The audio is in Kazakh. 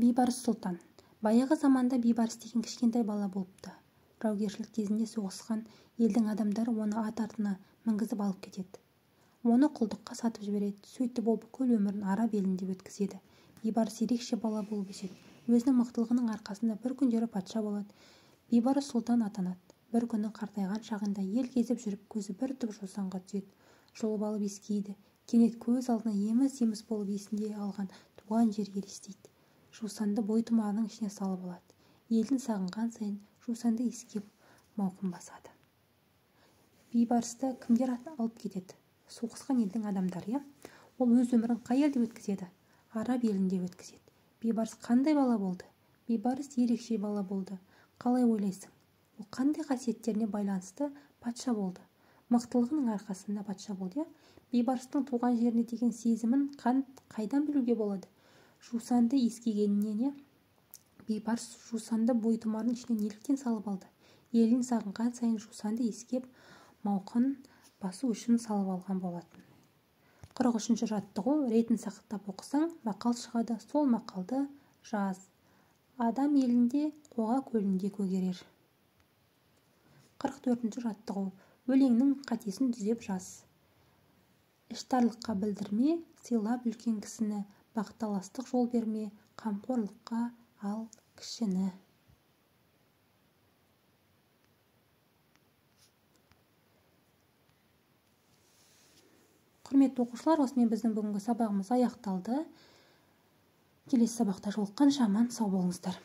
Бейбарыс Сұлтан. Баяғы заманда Бейбарыс деген кішкентай бала болыпты. Жаугершілік кезінде соғысқан елдің адамдары оны ат артына мінгізіп алып кетеді. Оны құлдыққа сатып жібереді. Сөйтіп ол бүкіл өмірін араб елінде өткізеді. Бейбарыс ерекше бала болып өседі. Өзінің мықтылығының арқасында бір күндері патша болады. Бейбарыс Сұлтан атанады. Бір күні қартайған шағында ел кезіп жүріп көзі бір түп жусанға түседі. Жұлып алып иіскейді. Кенет көз алдына еміс-еміс болып есінде алған туған жер елестейді. Жусанды бойтұмарының ішіне салып алады. Елін сағынған сайын жусанды иіскеп мауқын басады. Бейбарысты кімдер алып кетеді? Соғысқан елдің адамдары, Ол өз өмірін қай елде өткізеді? Араб елінде өткізеді. Бейбарыс қандай бала болды? Бейбарыс ерекше бала болды. Қалай ойлайсың? Ол қандай қасиеттеріне байланысты патша болды? Мықтылығының арқасында патша болды, Бейбарыстың туған жеріне деген сезімін қайдан білуге болады? Жусанды иіскегенінен, Бейбарыс жусанды бойтұмарының ішіне неліктен салып алды? Елін сағынған сайын жусанды иіскеп мауқын басу үшін салып алған болатын. 43-ші жаттығу ретін сақтап оқысаң, мақал шығады, сол мақалды жаз. Адам елінде, қоға көлінде көгерер. 44-ші жаттығу өлеңнің қатесін түзеп жаз. Іштарлыққа білдірме, сыйлап үлкен кісіні, бақталастық жол берме, қамқорлыққа ал кішіні. Құрметті оқушылар, осымен біздің бүгінгі сабағымыз аяқталды. Келесі сабақта жолыққанша аман сау болыңыздар.